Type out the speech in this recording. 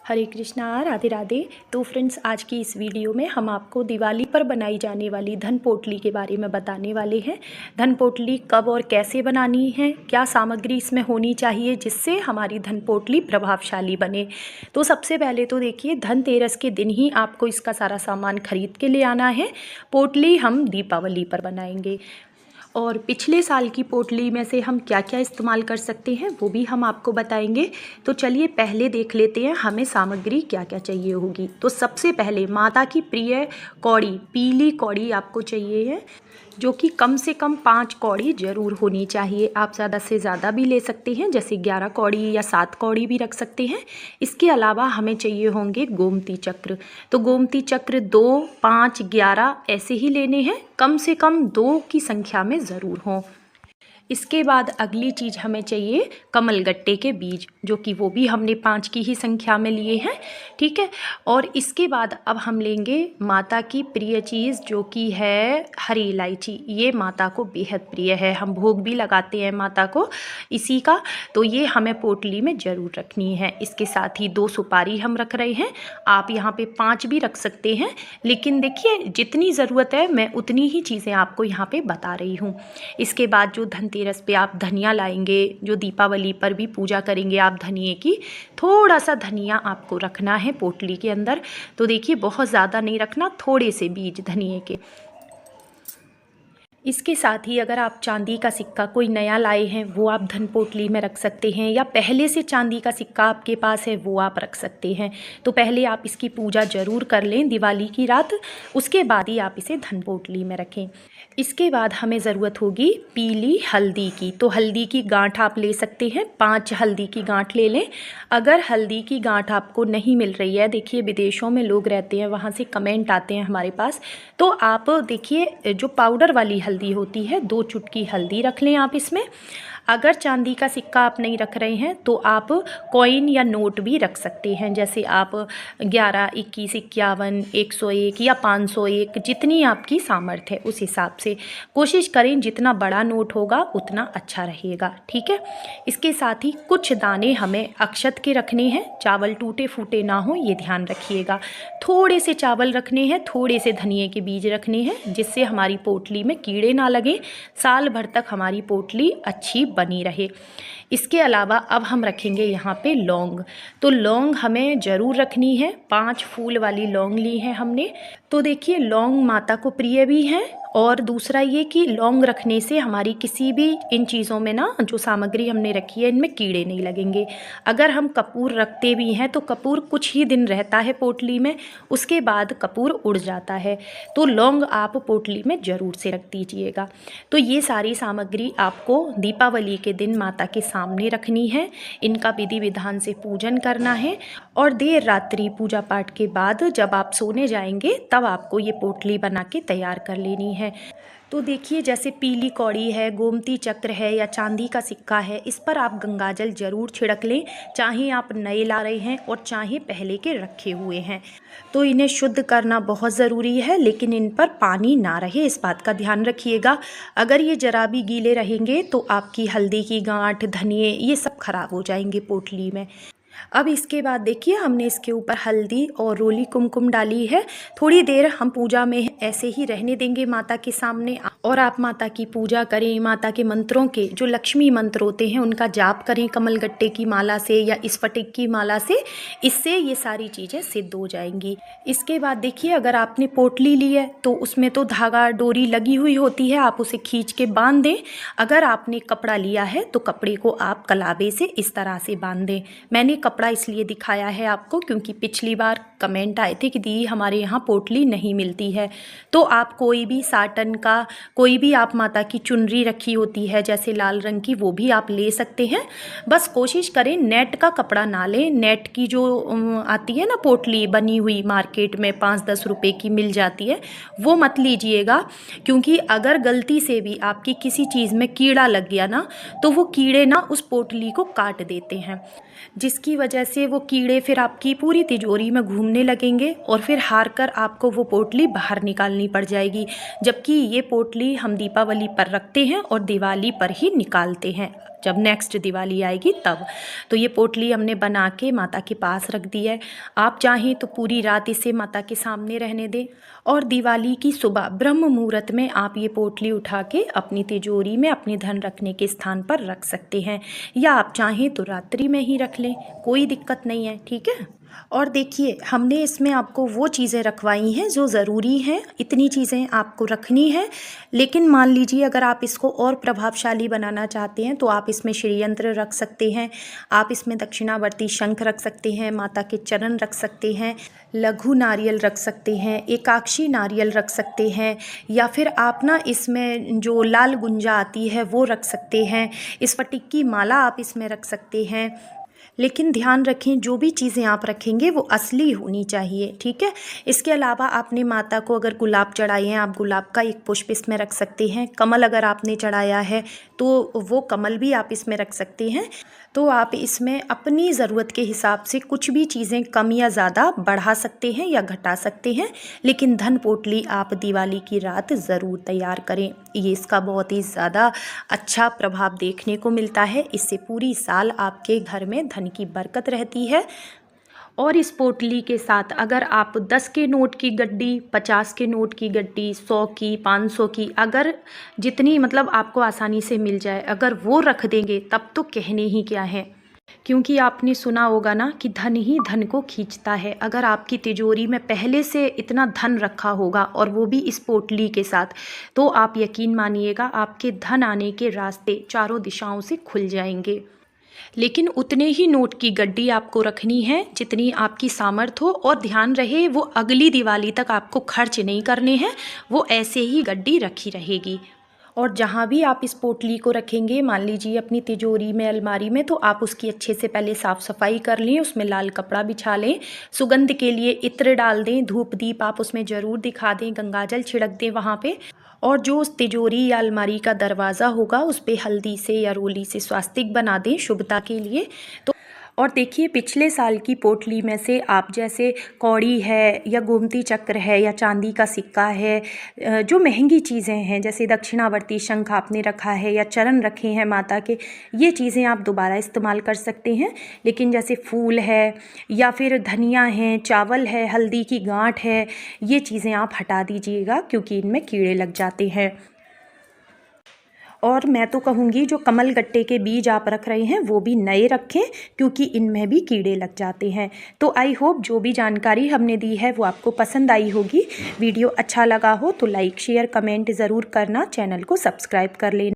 हरे कृष्णा, राधे राधे। तो फ्रेंड्स, आज की इस वीडियो में हम आपको दिवाली पर बनाई जाने वाली धन पोटली के बारे में बताने वाले हैं। धन पोटली कब और कैसे बनानी है, क्या सामग्री इसमें होनी चाहिए जिससे हमारी धन पोटली प्रभावशाली बने। तो सबसे पहले तो देखिए, धनतेरस के दिन ही आपको इसका सारा सामान खरीद के ले आना है। पोटली हम दीपावली पर बनाएंगे और पिछले साल की पोटली में से हम क्या क्या इस्तेमाल कर सकते हैं वो भी हम आपको बताएंगे। तो चलिए पहले देख लेते हैं हमें सामग्री क्या क्या चाहिए होगी। तो सबसे पहले माता की प्रिय कौड़ी, पीली कौड़ी आपको चाहिए है, जो कि कम से कम 5 कौड़ी ज़रूर होनी चाहिए। आप ज़्यादा से ज़्यादा भी ले सकते हैं, जैसे 11 कौड़ी या 7 कौड़ी भी रख सकते हैं। इसके अलावा हमें चाहिए होंगे गोमती चक्र। तो गोमती चक्र 2, 5, 11 ऐसे ही लेने हैं, कम से कम 2 की संख्या में ज़रूर हों। इसके बाद अगली चीज़ हमें चाहिए कमलगट्टे के बीज, जो कि वो भी हमने 5 की ही संख्या में लिए हैं, ठीक है। और इसके बाद अब हम लेंगे माता की प्रिय चीज़, जो कि है हरी इलायची। ये माता को बेहद प्रिय है, हम भोग भी लगाते हैं माता को इसी का। तो ये हमें पोटली में ज़रूर रखनी है। इसके साथ ही 2 सुपारी हम रख रहे हैं। आप यहाँ पे 5 भी रख सकते हैं, लेकिन देखिए जितनी ज़रूरत है मैं उतनी ही चीज़ें आपको यहाँ पे बता रही हूँ। इसके बाद जो धनतेरस पे आप धनिया लाएंगे, जो दीपावली पर भी पूजा करेंगे आप धनिए की, थोड़ा सा धनिया आपको रखना है पोटली के अंदर। तो देखिए बहुत ज़्यादा नहीं रखना, थोड़े से बीज धनिए के। इसके साथ ही अगर आप चांदी का सिक्का कोई नया लाए हैं वो आप धन पोटली में रख सकते हैं, या पहले से चांदी का सिक्का आपके पास है वो आप रख सकते हैं। तो पहले आप इसकी पूजा ज़रूर कर लें दिवाली की रात, उसके बाद ही आप इसे धन पोटली में रखें। इसके बाद हमें ज़रूरत होगी पीली हल्दी की। तो हल्दी की गांठ आप ले सकते हैं, 5 हल्दी की गांठ ले लें। अगर हल्दी की गांठ आपको नहीं मिल रही है, देखिए विदेशों में लोग रहते हैं, वहाँ से कमेंट आते हैं हमारे पास, तो आप देखिए जो पाउडर वाली हल्दी होती है, 2 चुटकी हल्दी रख लें आप इसमें। अगर चांदी का सिक्का आप नहीं रख रहे हैं तो आप कॉइन या नोट भी रख सकते हैं, जैसे आप 11, 21, 51, 101 या 501, जितनी आपकी सामर्थ्य है उस हिसाब से कोशिश करें, जितना बड़ा नोट होगा उतना अच्छा रहेगा, ठीक है। इसके साथ ही कुछ दाने हमें अक्षत के रखने हैं, चावल टूटे फूटे ना हो ये ध्यान रखिएगा। थोड़े से चावल रखने हैं, थोड़े से धनिए के बीज रखने हैं, जिससे हमारी पोटली में कीड़े ना लगे, साल भर तक हमारी पोटली अच्छी बनी रहे। इसके अलावा अब हम रखेंगे यहाँ पे लौंग। तो लौंग हमें ज़रूर रखनी है, 5 फूल वाली लौंग ली है हमने। तो देखिए लौंग माता को प्रिय भी हैं, और दूसरा ये कि लौंग रखने से हमारी किसी भी इन चीज़ों में ना, जो सामग्री हमने रखी है इनमें कीड़े नहीं लगेंगे। अगर हम कपूर रखते भी हैं तो कपूर कुछ ही दिन रहता है पोटली में, उसके बाद कपूर उड़ जाता है। तो लौंग आप पोटली में ज़रूर से रख दीजिएगा। तो ये सारी सामग्री आपको दीपावली के दिन माता के सामने रखनी है, इनका विधि विधान से पूजन करना है, और देर रात्रि पूजा पाठ के बाद जब आप सोने जाएंगे तब आपको ये पोटली बना के तैयार कर लेनी है। तो देखिए जैसे पीली कौड़ी है, गोमती चक्र है या चांदी का सिक्का है, इस पर आप गंगाजल ज़रूर छिड़क लें, चाहे आप नए ला रहे हैं और चाहे पहले के रखे हुए हैं। तो इन्हें शुद्ध करना बहुत ज़रूरी है, लेकिन इन पर पानी ना रहे, इस बात का ध्यान रखिएगा। अगर ये जरा भी गीले रहेंगे तो आपकी हल्दी की गांठ, धनिए, ये सब खराब हो जाएंगे पोटली में। अब इसके बाद देखिए हमने इसके ऊपर हल्दी और रोली कुमकुम डाली है। थोड़ी देर हम पूजा में ऐसे ही रहने देंगे माता के सामने, और आप माता की पूजा करें, माता के मंत्रों के जो लक्ष्मी मंत्र होते हैं उनका जाप करें कमलगट्टे की माला से या स्फटिक की माला से, इससे ये सारी चीज़ें सिद्ध हो जाएंगी। इसके बाद देखिए अगर आपने पोटली ली है तो उसमें तो धागा डोरी लगी हुई होती है, आप उसे खींच के बांध दें। अगर आपने कपड़ा लिया है तो कपड़े को आप कलावे से इस तरह से बांध दें। मैंने कपड़ा इसलिए दिखाया है आपको क्योंकि पिछली बार कमेंट आए थे कि दी हमारे यहाँ पोटली नहीं मिलती है। तो आप कोई भी साटन का, कोई भी आप माता की चुनरी रखी होती है जैसे लाल रंग की, वो भी आप ले सकते हैं। बस कोशिश करें नेट का कपड़ा ना लें। नेट की जो आती है ना पोटली बनी हुई, मार्केट में 5-10 रुपए की मिल जाती है, वो मत लीजिएगा, क्योंकि अगर गलती से भी आपकी किसी चीज़ में कीड़ा लग गया ना, तो वो कीड़े ना उस पोटली को काट देते हैं, जिसकी वजह से वो कीड़े फिर आपकी पूरी तिजोरी में घूमने लगेंगे और फिर हार कर आपको वो पोटली बाहर निकालनी पड़ जाएगी। जबकि ये पोटली हम दीपावली पर रखते हैं और दिवाली पर ही निकालते हैं। जब नेक्स्ट दिवाली आएगी तब। तो ये पोटली हमने बना के माता के पास रख दी है। आप चाहें तो पूरी रात इसे माता के सामने रहने दें और दिवाली की सुबह ब्रह्म मुहूर्त में आप ये पोटली उठा के अपनी तिजोरी में अपने धन रखने के स्थान पर रख सकते हैं, या आप चाहें तो रात्रि में ही रख लें, कोई दिक्कत नहीं है। ठीक है। और देखिए, हमने इसमें आपको वो चीज़ें रखवाई हैं जो ज़रूरी हैं, इतनी चीज़ें आपको रखनी है। लेकिन मान लीजिए अगर आप इसको और प्रभावशाली बनाना चाहते हैं तो आप इसमें श्रीयंत्र रख सकते हैं, आप इसमें दक्षिणावर्ती शंख रख सकते हैं, माता के चरण रख सकते हैं, लघु नारियल रख सकते हैं, एकाक्षी नारियल रख सकते हैं, या फिर आप ना इसमें जो लाल गुंजा आती है वो रख सकते हैं, स्फटिक की माला आप इसमें रख सकते हैं। लेकिन ध्यान रखें, जो भी चीज़ें आप रखेंगे वो असली होनी चाहिए। ठीक है। इसके अलावा आपने माता को अगर गुलाब चढ़ाए हैं, आप गुलाब का एक पुष्प इसमें रख सकते हैं। कमल अगर आपने चढ़ाया है तो वो कमल भी आप इसमें रख सकते हैं। तो आप इसमें अपनी ज़रूरत के हिसाब से कुछ भी चीज़ें कम या ज़्यादा बढ़ा सकते हैं या घटा सकते हैं। लेकिन धन पोटली आप दिवाली की रात ज़रूर तैयार करें, ये इसका बहुत ही ज़्यादा अच्छा प्रभाव देखने को मिलता है। इससे पूरी साल आपके घर में धन की बरकत रहती है। और इस पोटली के साथ अगर आप 10 के नोट की गड्डी, 50 के नोट की गड्डी, 100 की, 500 की, अगर जितनी मतलब आपको आसानी से मिल जाए, अगर वो रख देंगे तब तो कहने ही क्या है। क्योंकि आपने सुना होगा ना कि धन ही धन को खींचता है। अगर आपकी तिजोरी में पहले से इतना धन रखा होगा और वो भी इस पोटली के साथ, तो आप यकीन मानिएगा आपके धन आने के रास्ते चारों दिशाओं से खुल जाएंगे। लेकिन उतने ही नोट की गड्डी आपको रखनी है जितनी आपकी सामर्थ्य हो, और ध्यान रहे वो अगली दिवाली तक आपको खर्च नहीं करने हैं, वो ऐसे ही गड्डी रखी रहेगी। और जहाँ भी आप इस पोटली को रखेंगे, मान लीजिए अपनी तिजोरी में, अलमारी में, तो आप उसकी अच्छे से पहले साफ़ सफाई कर लें, उसमें लाल कपड़ा बिछा लें, सुगंध के लिए इत्र डाल दें, धूप दीप आप उसमें ज़रूर दिखा दें, गंगाजल छिड़क दें वहाँ पे। और जो उस तिजोरी या अलमारी का दरवाज़ा होगा उस पर हल्दी से या रोली से स्वास्तिक बना दें शुभता के लिए। तो और देखिए, पिछले साल की पोटली में से आप जैसे कौड़ी है या गोमती चक्र है या चांदी का सिक्का है, जो महंगी चीज़ें हैं जैसे दक्षिणावर्ती शंख आपने रखा है या चरण रखे हैं माता के, ये चीज़ें आप दोबारा इस्तेमाल कर सकते हैं। लेकिन जैसे फूल है या फिर धनिया है, चावल है, हल्दी की गांठ है, ये चीज़ें आप हटा दीजिएगा क्योंकि इनमें कीड़े लग जाते हैं। और मैं तो कहूँगी जो कमल गट्टे के बीज आप रख रहे हैं वो भी नए रखें क्योंकि इनमें भी कीड़े लग जाते हैं। तो आई होप जो भी जानकारी हमने दी है वो आपको पसंद आई होगी। वीडियो अच्छा लगा हो तो लाइक शेयर कमेंट ज़रूर करना, चैनल को सब्सक्राइब कर लेना।